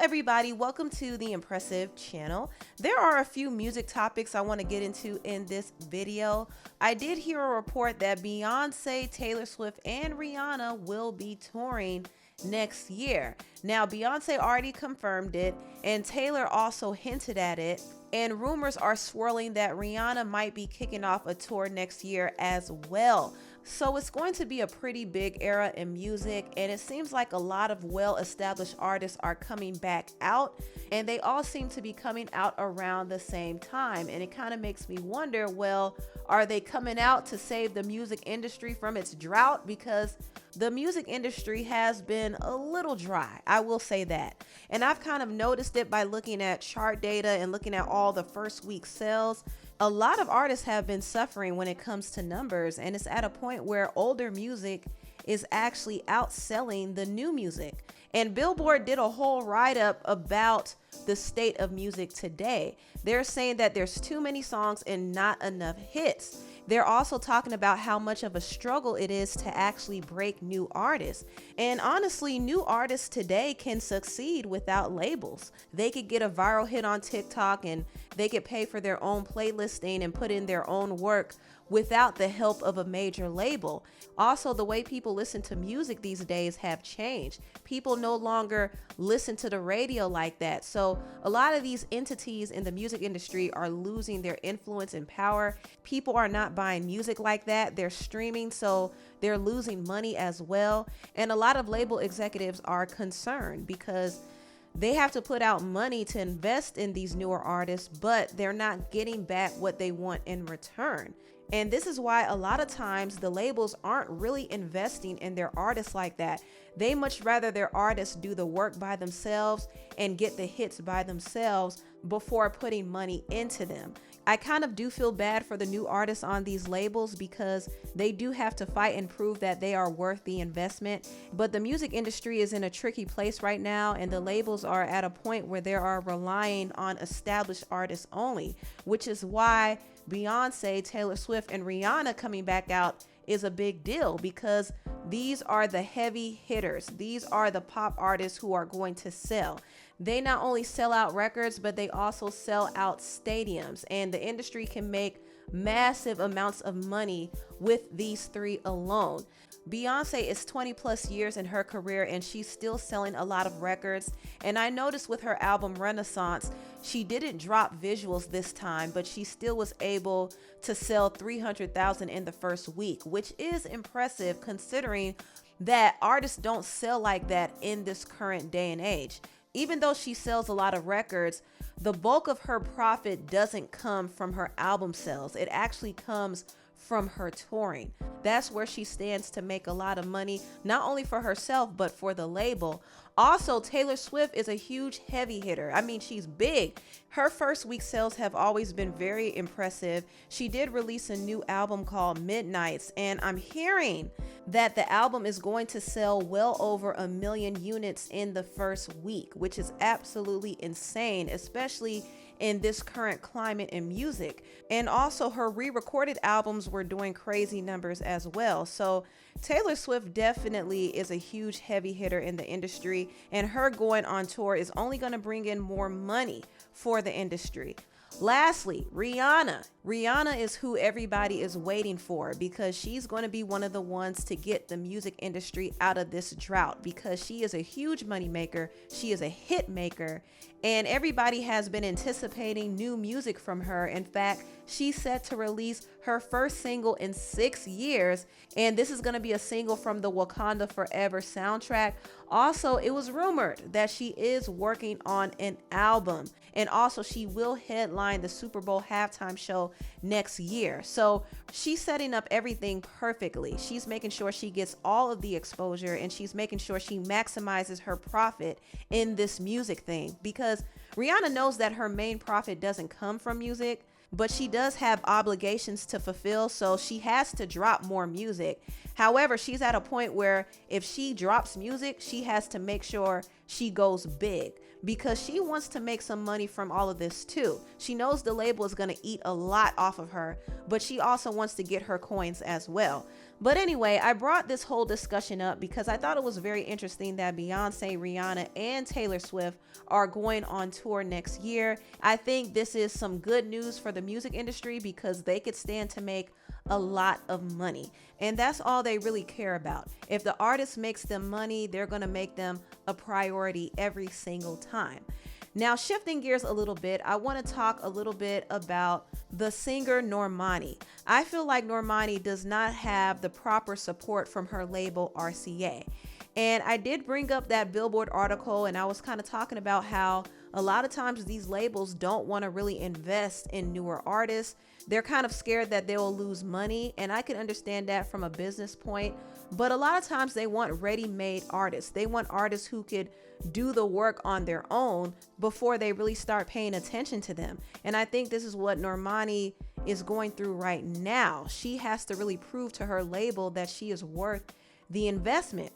everybody, welcome to the Empressive channel. There are a few music topics I want to get into in this video. I did hear a report that Beyonce, Taylor Swift, and Rihanna will be touring next year. Now, Beyonce already confirmed it, and Taylor also hinted at it, and rumors are swirling that Rihanna might be kicking off a tour next year as well. So it's going to be a pretty big era in music, and it seems like a lot of well-established artists are coming back out, and they all seem to be coming out around the same time. And it kind of makes me wonder, well, are they coming out to save the music industry from its drought? Because the music industry has been a little dry, I will say that. And I've kind of noticed it by looking at chart data and looking at all the first week sales. A lot of artists have been suffering when it comes to numbers, and it's at a point where older music is actually outselling the new music. And Billboard did a whole write-up about the state of music today. They're saying that there's too many songs and not enough hits. They're also talking about how much of a struggle it is to actually break new artists. And honestly, new artists today can succeed without labels. They could get a viral hit on TikTok and they could pay for their own playlisting and put in their own work without the help of a major label. Also, the way people listen to music these days have changed. People no longer listen to the radio like that. So a lot of these entities in the music industry are losing their influence and power. People are not buying music like that. They're streaming, so they're losing money as well. And a lot of label executives are concerned because they have to put out money to invest in these newer artists, but they're not getting back what they want in return. And this is why a lot of times the labels aren't really investing in their artists like that. They much rather their artists do the work by themselves and get the hits by themselves before putting money into them. I kind of do feel bad for the new artists on these labels because they do have to fight and prove that they are worth the investment. But the music industry is in a tricky place right now, and the labels are at a point where they are relying on established artists only, which is why Beyonce, Taylor Swift, and Rihanna coming back out is a big deal, because these are the heavy hitters. These are the pop artists who are going to sell. They not only sell out records, but they also sell out stadiums, and the industry can make massive amounts of money with these three alone. Beyonce is 20 plus years in her career, and she's still selling a lot of records. And I noticed with her album Renaissance, she didn't drop visuals this time, but she still was able to sell 300,000 in the first week, which is impressive considering that artists don't sell like that in this current day and age. Even though she sells a lot of records, the bulk of her profit doesn't come from her album sales. It actually comes from her touring. That's where she stands to make a lot of money, not only for herself, but for the label. Also, Taylor Swift is a huge heavy hitter. I mean, she's big. Her first week sales have always been very impressive. She did release a new album called Midnights, and I'm hearing that the album is going to sell well over 1 million units in the first week, which is absolutely insane, especially in this current climate in music. And also her re-recorded albums were doing crazy numbers as well. So Taylor Swift definitely is a huge heavy hitter in the industry, and her going on tour is only going to bring in more money for the industry. Lastly, Rihanna. Rihanna is who everybody is waiting for, because she's going to be one of the ones to get the music industry out of this drought, because she is a huge money maker. She is a hit maker, and everybody has been anticipating new music from her. In fact, she's set to release her first single in 6 years, and this is going to be a single from the Wakanda Forever soundtrack. Also, it was rumored that she is working on an album, and also she will headline the Super Bowl halftime show next year. So she's setting up everything perfectly. She's making sure she gets all of the exposure, and she's making sure she maximizes her profit in this music thing, because Rihanna knows that her main profit doesn't come from music, but she does have obligations to fulfill, so she has to drop more music. However, she's at a point where if she drops music, she has to make sure she goes big, because she wants to make some money from all of this too. She knows the label is going to eat a lot off of her, but she also wants to get her coins as well. But anyway, I brought this whole discussion up because I thought it was very interesting that Beyonce, Rihanna, and Taylor Swift are going on tour next year. I think this is some good news for the music industry because they could stand to make a lot of money. And that's all they really care about. If the artist makes them money, they're going to make them a priority every single time. Now, shifting gears a little bit, I want to talk a little bit about the singer Normani. I feel like Normani does not have the proper support from her label RCA. And I did bring up that Billboard article, and I was kind of talking about how a lot of times these labels don't want to really invest in newer artists. They're kind of scared that they will lose money, and I can understand that from a business point. But a lot of times they want ready-made artists. They want artists who could do the work on their own before they really start paying attention to them. And I think this is what Normani is going through right now. She has to really prove to her label that she is worth the investment.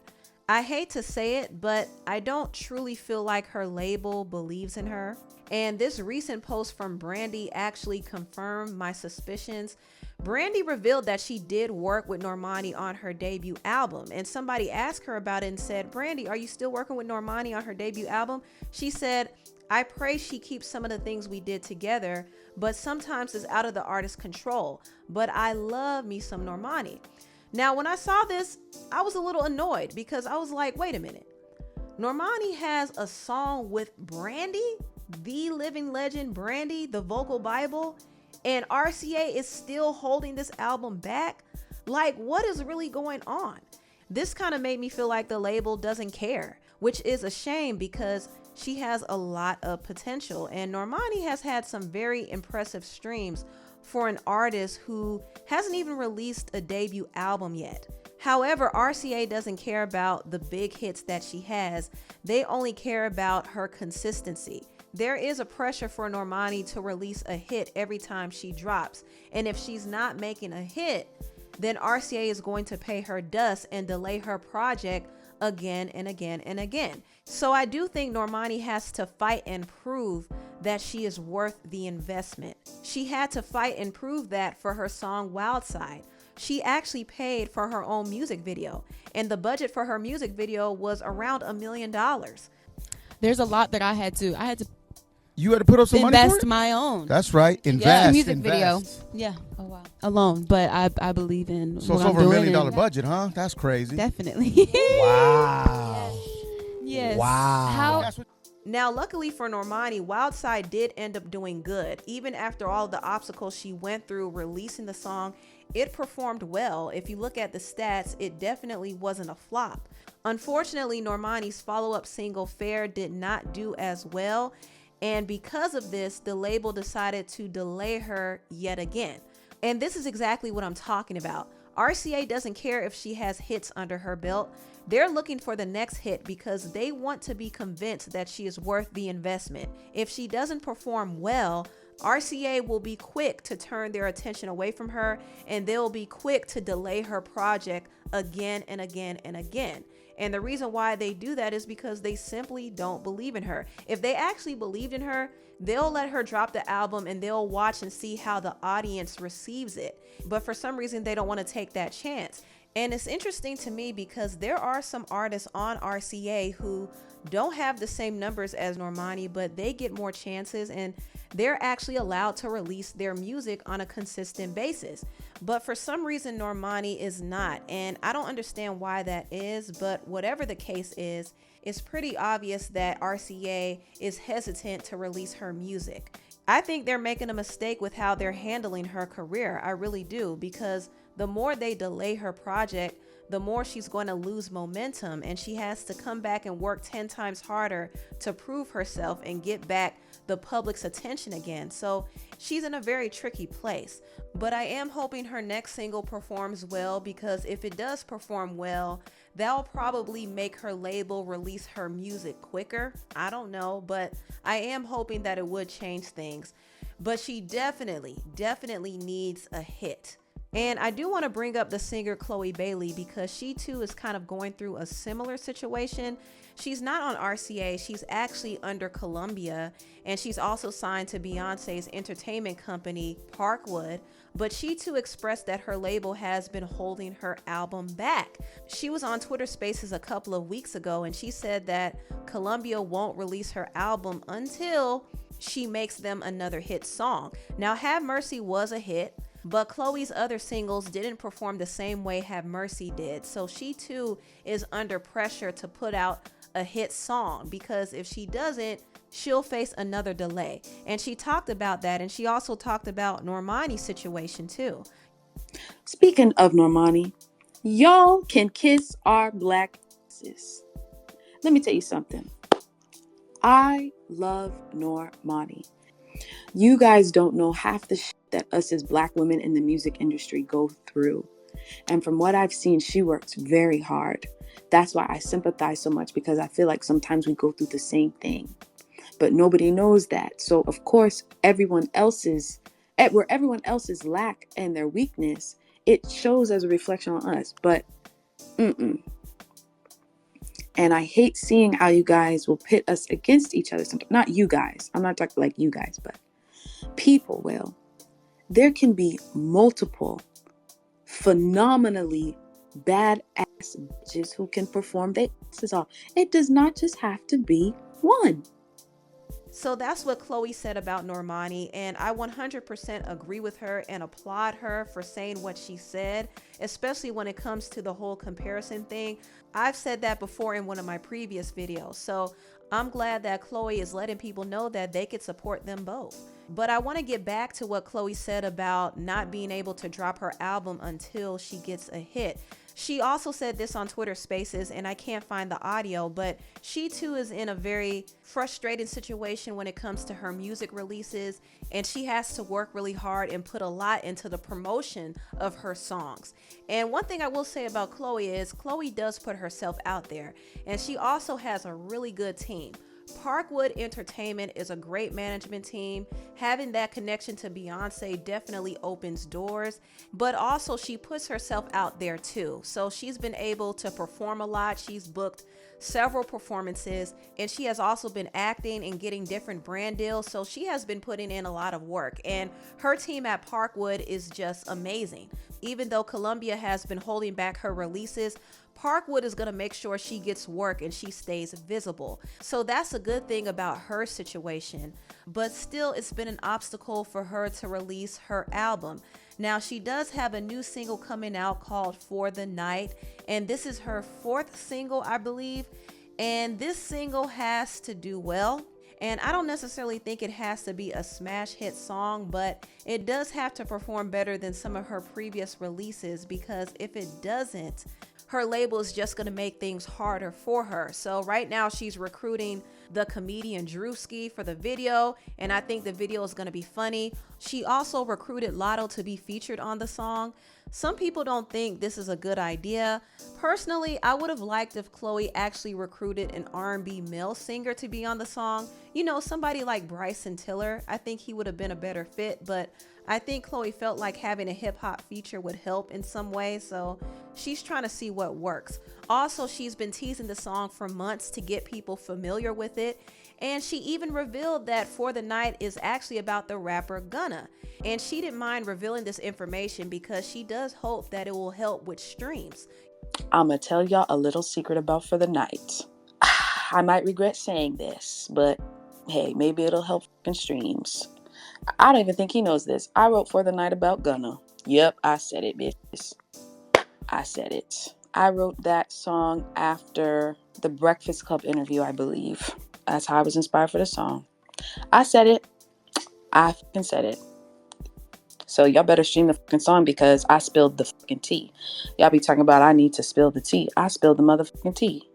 I hate to say it, but I don't truly feel like her label believes in her. And this recent post from Brandy actually confirmed my suspicions. Brandy revealed that she did work with Normani on her debut album, and somebody asked her about it and said, "Brandy, are you still working with Normani on her debut album?" She said, "I pray she keeps some of the things we did together, but sometimes it's out of the artist's control. But I love me some Normani." Now, when I saw this, I was a little annoyed because I was like, wait a minute. Normani has a song with Brandy, the living legend Brandy, the vocal Bible, and RCA is still holding this album back? Like, what is really going on? This kind of made me feel like the label doesn't care, which is a shame because she has a lot of potential. And Normani has had some very impressive streams for an artist who hasn't even released a debut album yet. However, RCA doesn't care about the big hits that she has. They only care about her consistency. There is a pressure for Normani to release a hit every time she drops. And if she's not making a hit, then RCA is going to pay her dust and delay her project again and again and again. So I do think Normani has to fight and prove that she is worth the investment. She had to fight and prove that for her song Wild Side. She actually paid for her own music video, and the budget for her music video was around $1 million. There's a lot that I had to You had to put up some money for invest it? my own. That's right. Yeah, Invest. music invest. video. Yeah. Oh wow. Alone, but I believe in. So what it's I'm over $1 doing million and- budget, huh? That's crazy. Definitely. Wow. Yes. Wow. How- That's what- Now, luckily for Normani, Wild Side did end up doing good. Even after all the obstacles she went through releasing the song, it performed well. If you look at the stats, it definitely wasn't a flop. Unfortunately, Normani's follow-up single Fair did not do as well. And because of this, the label decided to delay her yet again. And this is exactly what I'm talking about. RCA doesn't care if she has hits under her belt. They're looking for the next hit because they want to be convinced that she is worth the investment. If she doesn't perform well, RCA will be quick to turn their attention away from her, and they'll be quick to delay her project again and again and again. And the reason why they do that is because they simply don't believe in her. If they actually believed in her, they'll let her drop the album and they'll watch and see how the audience receives it. But for some reason, they don't want to take that chance. And it's interesting to me because there are some artists on RCA who don't have the same numbers as Normani, but they get more chances and they're actually allowed to release their music on a consistent basis. But for some reason, Normani is not. And I don't understand why that is, but whatever the case is, it's pretty obvious that RCA is hesitant to release her music. I think they're making a mistake with how they're handling her career. I really do, because the more they delay her project, the more she's going to lose momentum, and she has to come back and work 10 times harder to prove herself and get back the public's attention again. So she's in a very tricky place. But I am hoping her next single performs well, because if it does perform well, that'll probably make her label release her music quicker. I don't know, but I am hoping that it would change things. But she definitely needs a hit. And I do want to bring up the singer Chloe Bailey because she too is kind of going through a similar situation. She's not on RCA, she's actually under Columbia, and she's also signed to Beyonce's entertainment company, Parkwood. But she too expressed that her label has been holding her album back. She was on Twitter Spaces a couple of weeks ago, and she said that Columbia won't release her album until she makes them another hit song. Now, Have Mercy was a hit, but Chloe's other singles didn't perform the same way Have Mercy did. So she too is under pressure to put out a hit song, because if she doesn't, she'll face another delay. And she talked about that, and she also talked about Normani's situation too. Speaking of Normani, y'all can kiss our black asses. Let me tell you something. I love Normani. You guys don't know half the shit that us as black women in the music industry go through. And from what I've seen, she works very hard. That's why I sympathize so much, because I feel like sometimes we go through the same thing, but nobody knows that. So of course, where everyone else's lack and their weakness, it shows as a reflection on us. But and I hate seeing how you guys will pit us against each other. Not you guys. I'm not talking like you guys, but people will. There can be multiple phenomenally badass bitches who can perform their asses off. It does not just have to be one. So that's what Chloe said about Normani, and I 100% agree with her and applaud her for saying what she said, especially when it comes to the whole comparison thing. I've said that before in one of my previous videos, so I'm glad that Chloe is letting people know that they could support them both. But I want to get back to what Chloe said about not being able to drop her album until she gets a hit. She also said this on Twitter Spaces, and I can't find the audio, but she too is in a very frustrating situation when it comes to her music releases, and she has to work really hard and put a lot into the promotion of her songs. And one thing I will say about Chloe is Chloe does put herself out there, and she also has a really good team. Parkwood Entertainment is a great management team. Having that connection to Beyonce definitely opens doors, but also she puts herself out there too. So she's been able to perform a lot. She's booked several performances, and she has also been acting and getting different brand deals. So she has been putting in a lot of work, and her team at Parkwood is just amazing. Even though Columbia has been holding back her releases, Parkwood is going to make sure she gets work and she stays visible. So that's a good thing about her situation. But still, it's been an obstacle for her to release her album. Now, she does have a new single coming out called For the Night, and this is her 4th single, I believe. And this single has to do well. And I don't necessarily think it has to be a smash hit song, but it does have to perform better than some of her previous releases, because if it doesn't, her label is just going to make things harder for her. So right now she's recruiting the comedian Drewski for the video, and I think the video is going to be funny. She also recruited Lotto to be featured on the song. Some people don't think this is a good idea. Personally, I would have liked if Chloe actually recruited an R&B male singer to be on the song. You know, somebody like Bryson Tiller. I think he would have been a better fit, but I think Chloe felt like having a hip hop feature would help in some way, so she's trying to see what works. Also, she's been teasing the song for months to get people familiar with it, and she even revealed that For the Night is actually about the rapper Gunna. And she didn't mind revealing this information because she does hope that it will help with streams. I'm going to tell y'all a little secret about For the Night. I might regret saying this, but hey, maybe it'll help in streams. I don't even think he knows this. I wrote For the Night about Gunna. Yep, I said it, bitches. I said it. I wrote that song after the Breakfast Club interview, I believe. That's how I was inspired for the song. I said it. I fucking said it. So y'all better stream the fucking song, because I spilled the fucking tea. Y'all be talking about I need to spill the tea. I spilled the motherfucking tea.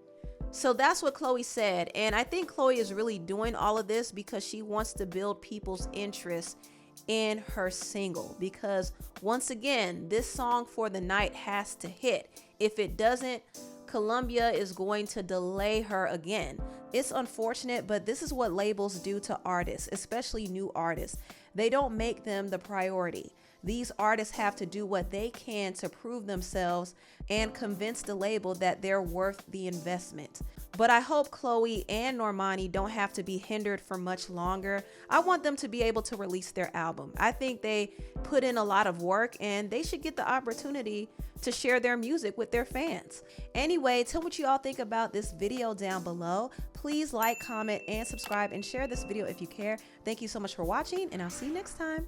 So that's what Chloe said. And I think Chloe is really doing all of this because she wants to build people's interest in her single. Because once again, this song For the Night has to hit. If it doesn't, Columbia is going to delay her again. It's unfortunate, but this is what labels do to artists, especially new artists. They don't make them the priority. These artists have to do what they can to prove themselves and convince the label that they're worth the investment. But I hope Chloe and Normani don't have to be hindered for much longer. I want them to be able to release their album. I think they put in a lot of work and they should get the opportunity to share their music with their fans. Anyway, tell what you all think about this video down below. Please like, comment, and subscribe and share this video if you care. Thank you so much for watching, and I'll see you next time.